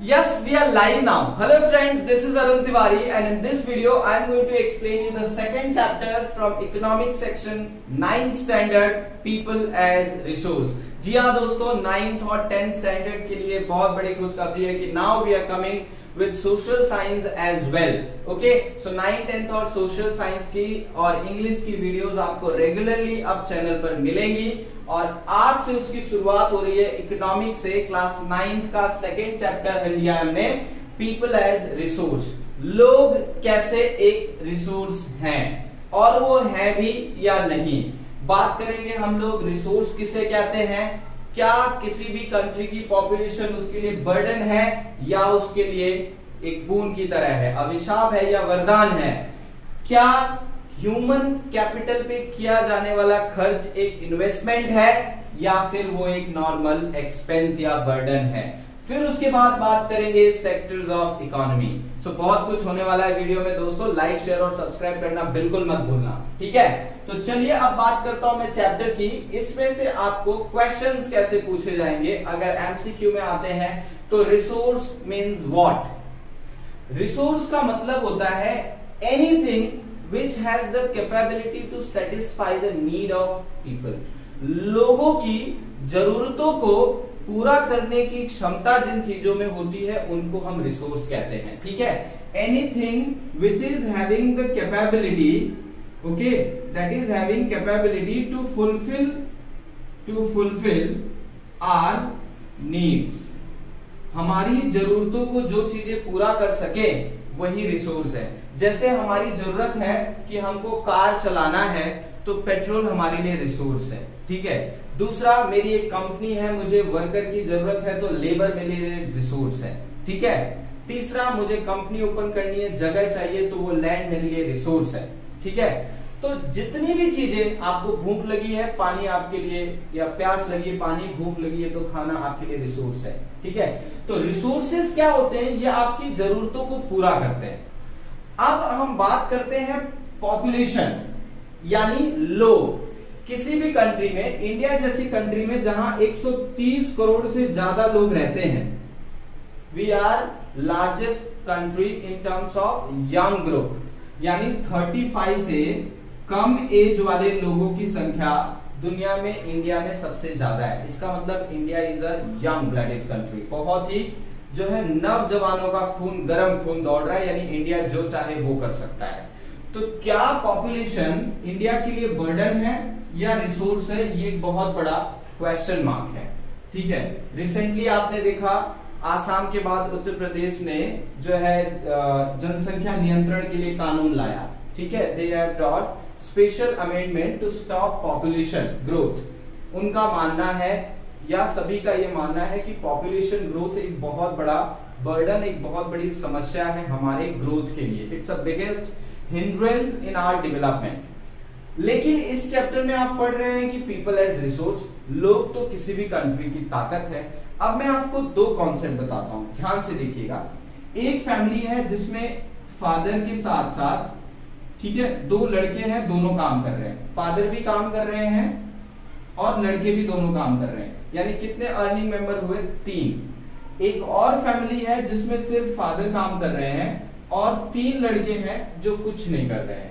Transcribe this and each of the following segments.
Yes, we are live now. Hello friends, this is Arun Tiwari and in this video I am going to explain you the second chapter from economics section 9th standard people as resource. जी हाँ दोस्तों, 9th और 10th standard के लिए बहुत बड़ी खुशखबरी है कि now we are coming with social science as well. Okay, so 9th 10th और सोशल साइंस की और इंग्लिश की वीडियोस आपको रेगुलरली अब चैनल पर मिलेंगी और आज से उसकी शुरुआत हो रही है इकोनॉमिक्स से. क्लास 9th का सेकेंड चैप्टर लिया हमने, पीपल एज रिसोर्स. लोग कैसे एक रिसोर्स हैं और वो है भी या नहीं. बात करेंगे हम लोग रिसोर्स किसे कहते हैं, क्या किसी भी कंट्री की पॉपुलेशन उसके लिए बर्डन है या उसके लिए एक बूंद की तरह है, अभिशाप है या वरदान है. क्या ह्यूमन कैपिटल पे किया जाने वाला खर्च एक इन्वेस्टमेंट है या फिर वो एक नॉर्मल एक्सपेंस या बर्डन है. फिर उसके बाद बात करेंगे सेक्टर्स ऑफ इकोनॉमी. सो बहुत कुछ होने वाला है वीडियो में दोस्तों, लाइक शेयर और सब्सक्राइब करना बिल्कुल मत भूलना, ठीक है. तो चलिए अब बात करता हूं मैं चैप्टर की. इसमें से आपको क्वेश्चंस कैसे पूछे जाएंगे अगर एमसीक्यू में आते हैं तो. Resource means what. रिसोर्स का मतलब होता है anything which has the capability to satisfy the need of people. लोगों की जरूरतों को पूरा करने की क्षमता जिन चीजों में होती है उनको हम रिसोर्स कहते हैं, ठीक है. Anything which is having the capability, okay, that is having capability to fulfill our needs. हमारी जरूरतों को जो चीजें पूरा कर सके वही रिसोर्स है. जैसे हमारी जरूरत है कि हमको कार चलाना है तो पेट्रोल हमारे लिए रिसोर्स है, ठीक है. दूसरा, मेरी एक कंपनी है, मुझे वर्कर की जरूरत है तो लेबर मेरे लिए रिसोर्स है, ठीक है. तीसरा, मुझे कंपनी ओपन करनी है, जगह चाहिए तो वो लैंड मेरे लिए रिसोर्स है, ठीक है. तो जितनी भी चीजें, आपको भूख लगी है पानी आपके लिए, या प्यास लगी है पानी, भूख लगी है तो खाना आपके लिए रिसोर्स है, ठीक है. तो रिसोर्सेस क्या होते हैं, ये आपकी जरूरतों को पूरा करते हैं. अब हम बात करते हैं पॉपुलेशन यानी लोग. किसी भी कंट्री में, इंडिया जैसी कंट्री में जहां 130 करोड़ से ज्यादा लोग रहते हैं, we are largest country in terms of young group, यानी 35 से कम एज वाले लोगों की संख्या दुनिया में इंडिया में सबसे ज्यादा है. इसका मतलब India is a young blooded country. बहुत ही जो है नवजवानों का खून, गर्म खून दौड़ रहा है, यानी इंडिया जो चाहे वो कर सकता है. तो क्या पॉपुलेशन इंडिया के लिए बर्डन है या रिसोर्स है, ये एक बहुत बड़ा क्वेश्चन मार्क है, ठीक है. रिसेंटली आपने देखा आसाम के बाद उत्तर प्रदेश ने जो है जनसंख्या नियंत्रण के लिए कानून लाया, ठीक है. They have brought special amendment to stop population growth. उनका मानना है या सभी का ये मानना है कि पॉपुलेशन ग्रोथ एक बहुत बड़ा बर्डन, एक बहुत बड़ी समस्या है हमारे ग्रोथ के लिए. It's a biggest hindrance in our development. लेकिन इस चैप्टर में आप पढ़ रहे हैं कि पीपल एज रिसोर्स, लोग तो किसी भी कंट्री की ताकत है. अब मैं आपको दो कॉन्सेप्ट बताता हूं, ध्यान से देखिएगा. एक फैमिली है जिसमें फादर के साथ साथ, ठीक है, दो लड़के हैं, दोनों काम कर रहे हैं. फादर भी काम कर रहे हैं और लड़के भी दोनों काम कर रहे हैं, यानी कितने अर्निंग मेंबर हुए, 3. एक और फैमिली है जिसमें सिर्फ फादर काम कर रहे हैं और 3 लड़के हैं जो कुछ नहीं कर रहे हैं.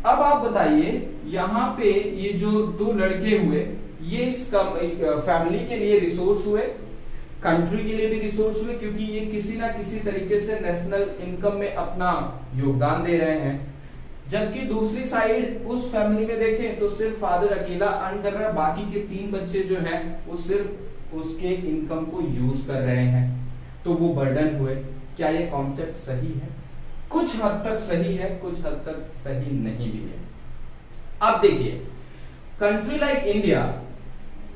अब आप बताइए, यहाँ पे ये जो 2 लड़के हुए, ये इस फैमिली के लिए रिसोर्स हुए, कंट्री के लिए भी रिसोर्स हुए, क्योंकि ये किसी ना किसी तरीके से नेशनल इनकम में अपना योगदान दे रहे हैं. जबकि दूसरी साइड उस फैमिली में देखें तो सिर्फ फादर अकेला अर्न कर रहा है, बाकी के 3 बच्चे जो हैं वो सिर्फ उसके इनकम को यूज कर रहे हैं, तो वो बर्डन हुए. क्या ये कॉन्सेप्ट सही है? कुछ हद तक सही है, कुछ हद तक सही नहीं भी है. अब देखिए, कंट्री लाइक इंडिया,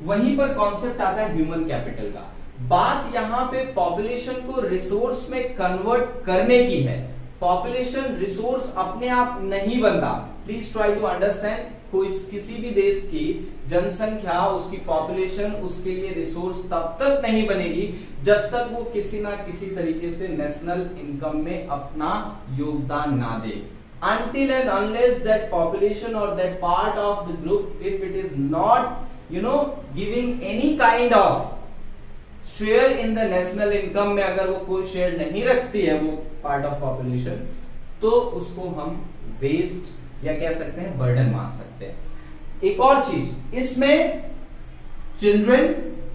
वहीं पर कॉन्सेप्ट आता है ह्यूमन कैपिटल का. बात यहां पे पॉपुलेशन को रिसोर्स में कन्वर्ट करने की है. पॉपुलेशन रिसोर्स अपने आप नहीं बनता. Please try to understand. कोई किसी भी देश की जनसंख्या, उसकी पॉपुलेशन उसके लिए रिसोर्स तब तक नहीं बनेगी जब तक वो किसी ना किसी तरीके से नेशनल इनकम में अपना योगदान ना दे. Until and unless that population or that part of the group, if it is not, giving any kind of share in the national income में अगर वो कोई शेयर नहीं रखती है वो पार्ट ऑफ पॉपुलेशन, तो उसको हम वेस्ट या कह सकते हैं बर्डन मान सकते हैं। एक और चीज, इसमें चिल्ड्रन,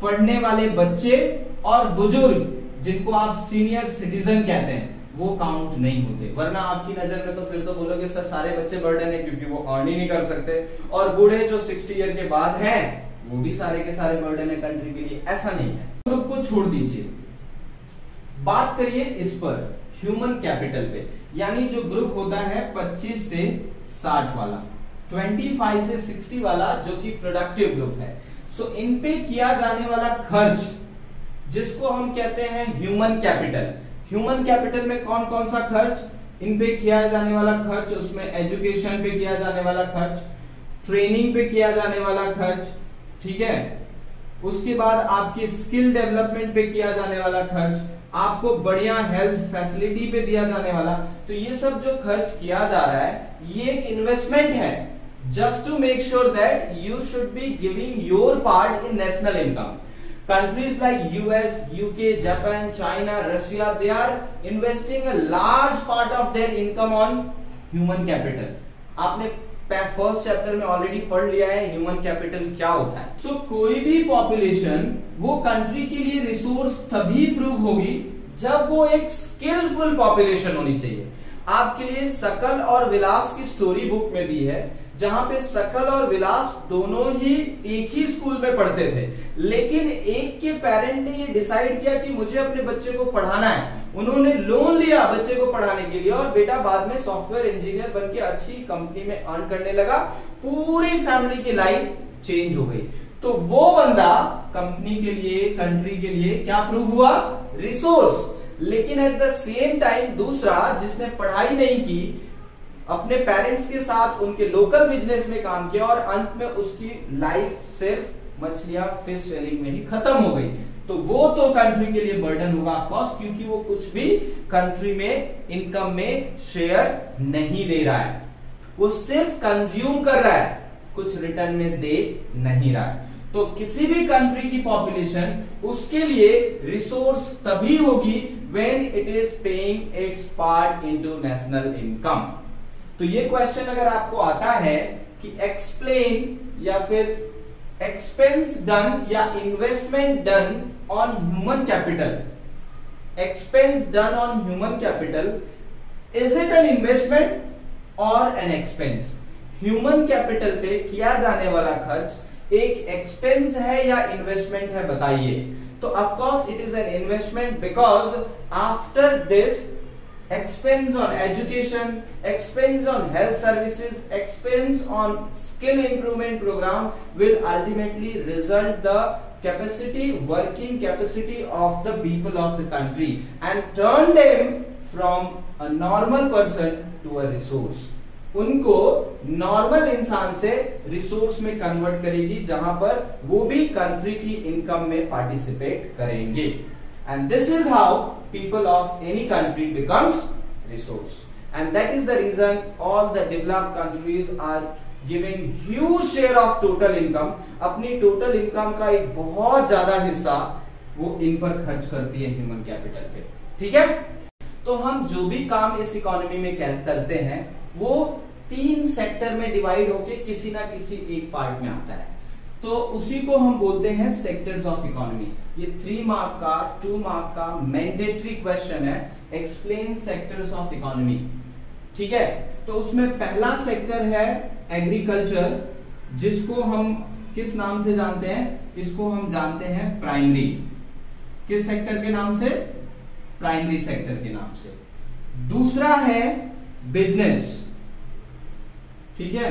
पढ़ने वाले बच्चे और बुजुर्ग जिनको आप सीनियर सिटीजन कहते हैं वो काउंट नहीं होते, वरना आपकी नजर में तो फिर तो बोलोगे सर सारे बच्चे बर्डन है क्योंकि वो अर्न ही नहीं कर सकते, और बूढ़े जो 60 ईयर के बाद हैं वो भी सारे के सारे बर्डन है कंट्री के लिए। ऐसा नहीं है। ग्रुप को छोड़ दीजिए, बात करिए इस पर ह्यूमन कैपिटल पे, यानी जो ग्रुप होता है 25 से 60 वाला, 25 से 60 वाला जो कि प्रोडक्टिव ग्रुप है। सो इन पे किया जाने वाला खर्च जिसको हम कहते हैं ह्यूमन कैपिटल। ह्यूमन कैपिटल में कौन कौन सा खर्च इन पे किया जाने वाला खर्च, उसमें एजुकेशन पे किया जाने वाला खर्च, ट्रेनिंग पे किया जाने वाला खर्च, ठीक है, उसके बाद आपकी स्किल डेवलपमेंट पे किया जाने वाला खर्च, आपको बढ़िया हेल्थ फैसिलिटी पे दिया जाने वाला, तो ये सब जो खर्च किया जा रहा है ये एक इन्वेस्टमेंट है, just to make sure that you should be giving your part in national income. Countries like US, UK, Japan, China, Russia, they are investing a large part of their income on human capital. आपने first chapter में already पढ़ लिया है human capital क्या होता है। सो कोई भी पॉपुलेशन वो कंट्री के लिए रिसोर्स तभी प्रूव होगी जब वो एक स्किलफुल पॉपुलेशन होनी चाहिए। आपके लिए सकल और विलास की स्टोरी बुक में दी है, जहां पे सकल और विलास दोनों ही एक ही स्कूल में पढ़ते थे, लेकिन एक के पेरेंट ने ये डिसाइड किया कि मुझे अपने बच्चे को पढ़ाना है, उन्होंने लोन लिया बच्चे को पढ़ाने के लिए, और बेटा बाद में सॉफ्टवेयर इंजीनियर बनके अच्छी कंपनी में अर्न करने लगा, पूरी फैमिली की लाइफ चेंज हो गई। तो वो बंदा कंपनी के लिए, कंट्री के लिए क्या प्रूव हुआ? रिसोर्स। लेकिन एट द सेम टाइम दूसरा जिसने पढ़ाई नहीं की, अपने पेरेंट्स के साथ उनके लोकल बिजनेस में काम किया और अंत में उसकी लाइफ सिर्फ मछलियां फिश सेलिंग में ही खत्म हो गई, तो वो तो कंट्री के लिए बर्डन होगा ऑफ कोर्स, क्योंकि वो कुछ भी कंट्री में इनकम में शेयर नहीं दे रहा है, वो सिर्फ कंज्यूम कर रहा है, कुछ रिटर्न में दे नहीं रहा है। तो किसी भी कंट्री की पॉपुलेशन उसके लिए रिसोर्स तभी होगी when it is paying it's part into national income. तो ये क्वेश्चन अगर आपको आता है कि एक्सप्लेन या फिर एक्सपेंस डन या investment done on human capital, expense done on human capital, is it an investment और एन एक्सपेंस? ह्यूमन कैपिटल पे किया जाने वाला खर्च एक एक्सपेंस है या इन्वेस्टमेंट है, बताइए। तो of course it is an investment, because after this expense on education, expense on health services, expense on skill improvement program will ultimately result the capacity, working capacity of the people of the country and turn them from a normal person to a resource. उनको normal इंसान से resource में convert करेगी, जहां पर वो भी country की इनकम में पार्टिसिपेट करेंगे। And this is how people of any country becomes resource, and that is the reason all the developed countries are giving huge share of total income, अपनी total income का एक बहुत ज्यादा हिस्सा वो इन पर खर्च करती है ह्यूमन कैपिटल पे, ठीक है। तो हम जो भी काम इस इकोनॉमी में करते हैं वो 3 सेक्टर में डिवाइड होके किसी ना किसी एक पार्ट में आता है, तो उसी को हम बोलते हैं सेक्टर्स ऑफ इकोनॉमी। ये 3 मार्क का 2 मार्क का मैंडेटरी क्वेश्चन है, एक्सप्लेन सेक्टर्स ऑफ इकोनॉमी, ठीक है। तो उसमें पहला सेक्टर है एग्रीकल्चर, जिसको हम किस नाम से जानते हैं? इसको हम जानते हैं प्राइमरी। किस सेक्टर के नाम से? प्राइमरी सेक्टर के नाम से। दूसरा है बिजनेस, ठीक है,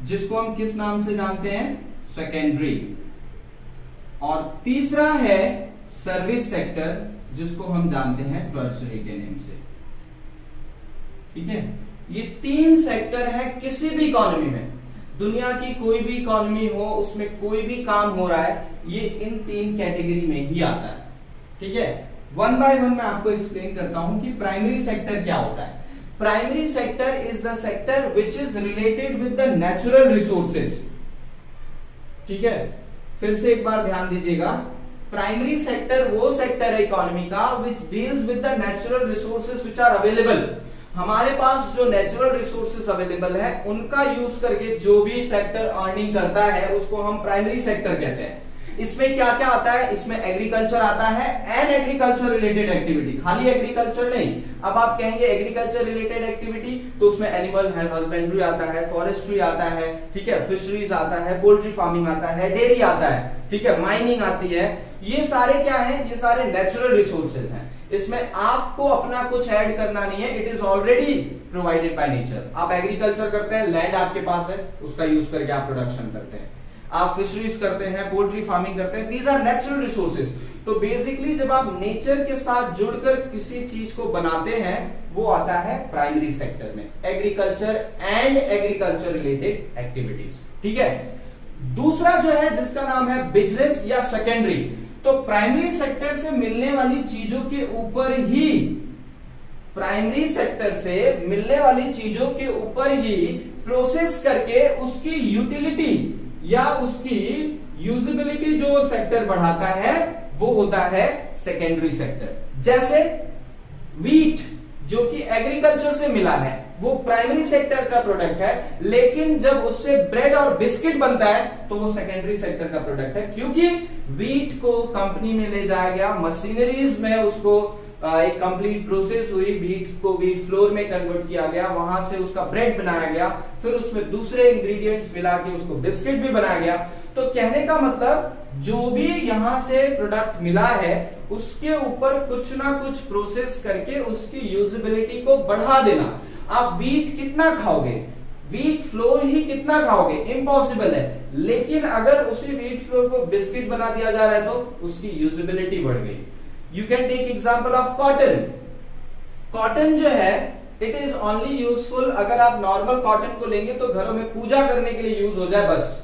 जिसको हम किस नाम से जानते हैं? सेकेंडरी। और तीसरा है सर्विस सेक्टर, जिसको हम जानते हैं टर्शियरी के नेम से, ठीक है। ये 3 सेक्टर है किसी भी इकोनॉमी में, दुनिया की कोई भी इकोनॉमी हो उसमें कोई भी काम हो रहा है, ये इन 3 कैटेगरी में ही आता है, ठीक है। 1 बाय 1 मैं आपको एक्सप्लेन करता हूं कि प्राइमरी सेक्टर क्या होता है। Primary sector is the sector which is related with the natural resources, ठीक है। फिर से एक बार ध्यान दीजिएगा, प्राइमरी सेक्टर वो सेक्टर है इकोनॉमी का which deals with the natural resources which are available. हमारे पास जो नेचुरल रिसोर्सेज अवेलेबल है उनका यूज करके जो भी सेक्टर अर्निंग करता है उसको हम प्राइमरी सेक्टर कहते हैं। इसमें क्या क्या आता है, इसमें एग्रीकल्चर आता है एंड एग्रीकल्चर रिलेटेड एक्टिविटी, खाली एग्रीकल्चर नहीं। अब आप कहेंगे एग्रीकल्चर रिलेटेड एक्टिविटी तो उसमें एनिमल हस्बेंड्री आता है, फॉरेस्ट्री आता है, ठीक है, फिशरीज आता है, पोल्ट्री फार्मिंग आता है, डेयरी आता है, ठीक है, माइनिंग आती है। ये सारे क्या है, ये सारे नेचुरल रिसोर्सेज हैं। इसमें आपको अपना कुछ ऐड करना नहीं है, it is already provided by nature. आप एग्रीकल्चर करते हैं, लैंड आपके पास है, उसका यूज करके आप प्रोडक्शन करते हैं। आप फिशरीज करते हैं, पोल्ट्री फार्मिंग करते हैं, दीज आर नेचुरल रिसोर्सेज। तो बेसिकली जब आप नेचर के साथ जुड़कर किसी चीज को बनाते हैं वो आता है प्राइमरी सेक्टर में, agriculture and agriculture related activities, ठीक है। दूसरा जो है जिसका नाम है बिजनेस या सेकेंडरी, तो प्राइमरी सेक्टर से मिलने वाली चीजों के ऊपर ही, प्राइमरी सेक्टर से मिलने वाली चीजों के ऊपर ही प्रोसेस करके उसकी यूटिलिटी या उसकी यूजेबिलिटी जो सेक्टर बढ़ाता है वो होता है सेकेंडरी सेक्टर। जैसे व्हीट जो कि एग्रीकल्चर से मिला है वो प्राइमरी सेक्टर का प्रोडक्ट है, लेकिन जब उससे ब्रेड और बिस्किट बनता है तो वो सेकेंडरी सेक्टर का प्रोडक्ट है, क्योंकि व्हीट को कंपनी में ले जाया गया, मशीनरीज में उसको एक कंप्लीट प्रोसेस हुई, व्हीट को व्हीट फ्लोर में कन्वर्ट किया गया, वहां से उसका ब्रेड बनाया गया, फिर उसमें दूसरे इंग्रेडिएंट्स मिला के उसको बिस्किट भी बनाया गया। तो कहने का मतलब जो भी यहां से प्रोडक्ट मिला है उसके ऊपर कुछ ना कुछ प्रोसेस करके उसकी यूजेबिलिटी को बढ़ा देना। आप व्हीट कितना खाओगे, व्हीट फ्लोर ही कितना खाओगे, इम्पॉसिबल है, लेकिन अगर उसी व्हीट फ्लोर को बिस्किट बना दिया जा रहा है तो उसकी यूजेबिलिटी बढ़ गई। You can take example of cotton. Cotton जो है इट इज ओनली यूजफुल, अगर आप नॉर्मल कॉटन को लेंगे तो घरों में पूजा करने के लिए यूज हो जाए बस,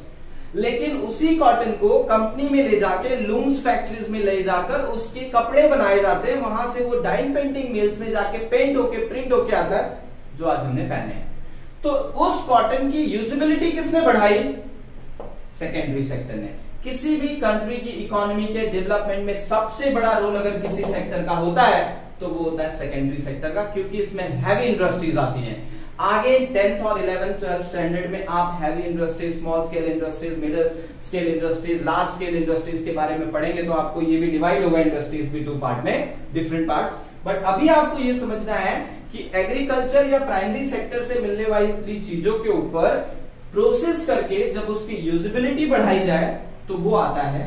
लेकिन उसी कॉटन को कंपनी में ले जाके लूम्स फैक्ट्रीज में ले जाकर उसके कपड़े बनाए जाते हैं, वहां से वो डाइन पेंटिंग मिल्स में जाके पेंट होके प्रिंट होके आता है जो आज हमने पहने हैं। तो उस कॉटन की यूजेबिलिटी किसने बढ़ाई, सेकेंडरी सेक्टर ने। किसी भी कंट्री की इकोनॉमी के डेवलपमेंट में सबसे बड़ा रोल अगर किसी सेक्टर का होता है तो वो होता है सेकेंडरी सेक्टर का, क्योंकि इसमें हैवी इंडस्ट्रीज आती हैं। आगे 10th और 11th 12th स्टैंडर्ड में आप heavy industries, small scale industries, middle scale industries, large scale industries के बारे में पढ़ेंगे, तो आपको ये भी डिवाइड होगा इंडस्ट्रीज भी 2 पार्ट में, डिफरेंट पार्ट्स। बट अभी आपको ये समझना है कि एग्रीकल्चर या प्राइमरी सेक्टर से मिलने वाली चीजों के ऊपर प्रोसेस करके जब उसकी यूजेबिलिटी बढ़ाई जाए तो वो आता है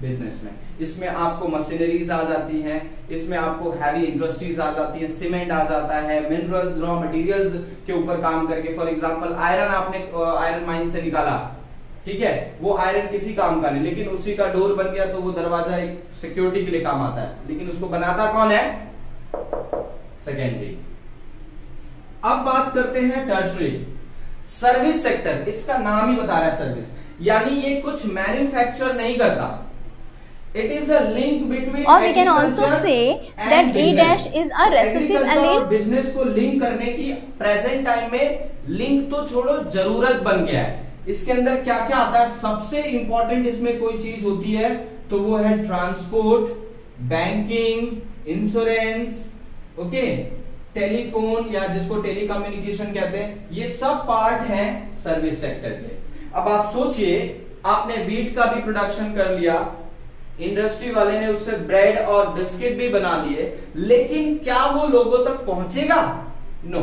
बिजनेस में। इसमें आपको मशीनरीज आ जाती हैं, इसमें आपको हैवी इंडस्ट्रीज आ जाती हैं, सीमेंट आ जाता है, मिनरल्स, रॉ मटेरियल्स के ऊपर काम करके, फॉर एग्जांपल आयरन आपने आयरन माइन से निकाला, ठीक है, वो आयरन किसी काम का नहीं, लेकिन उसी का डोर बन गया तो वो दरवाजा एक सिक्योरिटी के लिए काम आता है, लेकिन उसको बनाता कौन है, सेकेंडरी। अब बात करते हैं टर्शरी, सर्विस सेक्टर, इसका नाम ही बता रहा है सर्विस, यानी ये कुछ मैन्युफैक्चर नहीं करता। It is a link between or we can also say that A dash is a recessive allele. Business को लिंक करने की प्रेजेंट टाइम में लिंक तो छोड़ो जरूरत बन गया है। इसके अंदर क्या क्या आता है, सबसे इंपॉर्टेंट इसमें कोई चीज होती है तो वो है transport, banking, insurance, okay, telephone या जिसको टेलीकम्युनिकेशन कहते हैं, ये सब पार्ट है सर्विस सेक्टर के। अब आप सोचिए, आपने व्हीट का भी प्रोडक्शन कर लिया, इंडस्ट्री वाले ने उससे ब्रेड और बिस्किट भी बना लिए, लेकिन क्या वो लोगों तक पहुंचेगा, नो।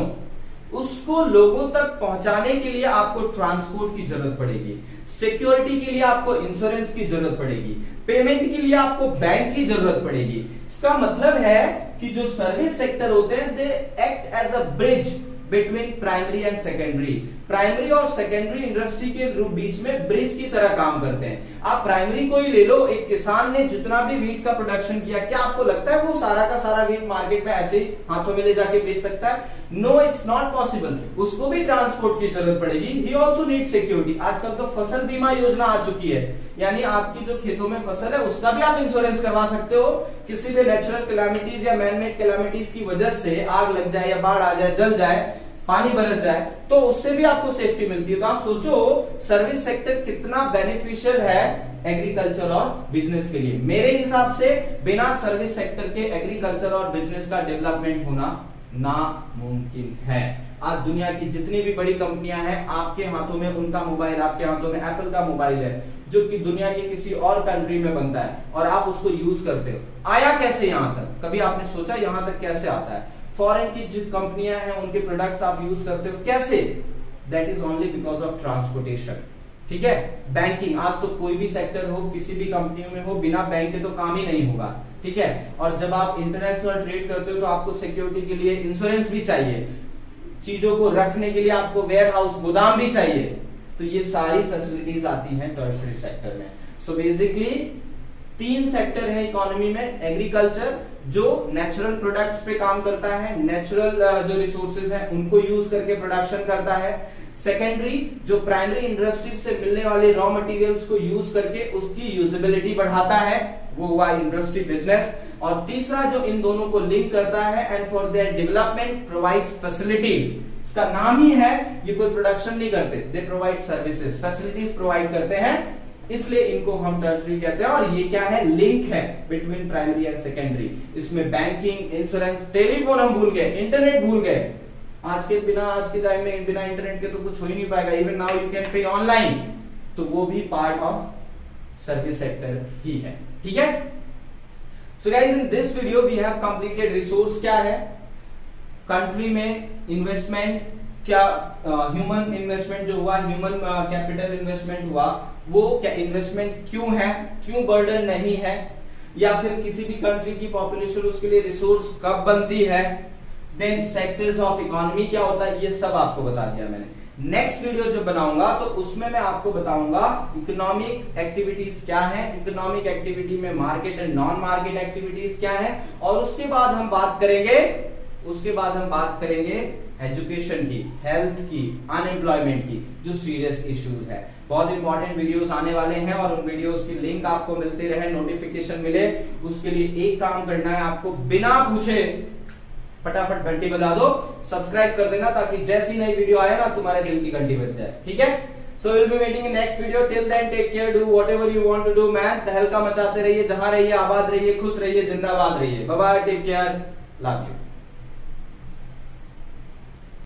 उसको लोगों तक पहुंचाने के लिए आपको ट्रांसपोर्ट की जरूरत पड़ेगी, सिक्योरिटी के लिए आपको इंश्योरेंस की जरूरत पड़ेगी, पेमेंट के लिए आपको बैंक की जरूरत पड़ेगी। इसका मतलब है कि जो सर्विस सेक्टर होते हैं they act as a bridge between primary and secondary. Primary और सेकेंडरी इंडस्ट्री के बीच में ब्रिज की तरह काम करते हैं। आप प्राइमरी को ही ले लो, एक किसान ने जितना भी व्हीट का प्रोडक्शन किया, क्या आपको लगता है वो सारा का सारा व्हीट मार्केट में ऐसे ही हाथों में ले जाके बेच सकता है? No, it's not possible. उसको भी ट्रांसपोर्ट की जरूरत पड़ेगी। He also need security. आजकल तो फसल बीमा योजना आ चुकी है, यानी आपकी जो खेतों में फसल है उसका भी आप इंश्योरेंस करवा सकते हो। किसी भी नेचुरल कैलामिटीज या मैनमेड कैलामिटीज की वजह से आग लग जाए या बाढ़ आ जाए, जल जाए, पानी बरस जाए तो उससे भी आपको सेफ्टी मिलती है। तो आप सोचो सर्विस सेक्टर कितना बेनिफिशियल है एग्रीकल्चर और बिजनेस के लिए। मेरे हिसाब से बिना सर्विस सेक्टर के एग्रीकल्चर और बिजनेस का डेवलपमेंट होना नामुमकिन है। आज दुनिया की जितनी भी बड़ी कंपनियां हैं, आपके हाथों में उनका मोबाइल, आपके हाथों में एप्पल का मोबाइल है जो कि दुनिया के किसी और कंट्री में बनता है और आप उसको यूज करते हो। आया कैसे यहां तक, कभी आपने सोचा यहां तक कैसे आता है? फॉरेन की जो कंपनियां हैं उनके प्रोडक्ट्स आप यूज करते हो, कैसे? That is only because of transportation. ठीक है, बैंकिंग, आज तो कोई भी सेक्टर हो, किसी भी कंपनी में हो, बिना बैंक के तो काम ही नहीं होगा। ठीक है, और जब आप इंटरनेशनल ट्रेड करते हो तो आपको सिक्योरिटी के लिए इंश्योरेंस भी चाहिए, चीजों को रखने के लिए आपको वेयर हाउस, गोदाम भी चाहिए। तो ये सारी फैसिलिटीज आती हैं टर्शियरी सेक्टर में। सो बेसिकली 3 सेक्टर है इकोनॉमी में। एग्रीकल्चर जो नेचुरल प्रोडक्ट्स पे काम करता है, नेचुरल जो रिसोर्सेज हैं उनको यूज करके प्रोडक्शन करता है। सेकेंडरी जो प्राइमरी इंडस्ट्रीज से मिलने वाले रॉ मटेरियल्स को यूज करके उसकी यूजेबिलिटी बढ़ाता है, वो हुआ इंडस्ट्री बिजनेस। और तीसरा जो इन दोनों को लिंक करता है and for their development provide facilities. इसका नाम ही है, ये कोई प्रोडक्शन नहीं करते, they provide services, facilities provide करते हैं, इसलिए इनको हम टर्शियरी कहते हैं। और ये क्या है, लिंक है बिटवीन प्राइमरी एंड सेकेंडरी। इसमें बैंकिंग, इंश्योरेंस, टेलीफोन हम भूल गए, इंटरनेट भूल गए। आज के टाइम में बिना इंटरनेट के तो कुछ हो ही नहीं पाएगा। Even now you can pay online, तो वो भी पार्ट ऑफ सर्विस सेक्टर ही है। ठीक है, so guys in this video we have completed resource क्या है, कंट्री में इन्वेस्टमेंट क्या, ह्यूमन इन्वेस्टमेंट जो हुआ, ह्यूमन कैपिटल इन्वेस्टमेंट हुआ, वो क्या इन्वेस्टमेंट क्यों है, क्यों बर्डन नहीं है, या फिर किसी भी कंट्री की पॉपुलेशन उसके लिए रिसोर्स कब बनती है, देन सेक्टर्स ऑफ इकोनॉमी क्या होता है, ये सब आपको बता दिया मैंने। नेक्स्ट वीडियो जो बनाऊंगा तो उसमें मैं आपको बताऊंगा इकोनॉमिक एक्टिविटीज क्या है, इकोनॉमिक एक्टिविटी में market and non market activities क्या है, और उसके बाद हम बात करेंगे एजुकेशन की, हेल्थ की, अनएम्प्लॉयमेंट की, जो सीरियस इश्यूज है। बहुत इंपॉर्टेंट वीडियोस आने वाले हैं और उन वीडियोस की लिंक आपको मिलते रहे, नोटिफिकेशन मिले, उसके लिए एक काम करना है आपको, बिना पूछे फटाफट घंटी बजा दो, सब्सक्राइब कर देना, ताकि जैसी नई वीडियो आए ना तुम्हारे दिल की घंटी बज जाए। ठीक है, so will be waiting in next video. Till then take care, do whatever you want to do man. तहलका मचाते रहिए, जहां रहिए आबाद रहिए, खुश रहिए, जिंदाबाद रहिए। Bye bye, take care, love you.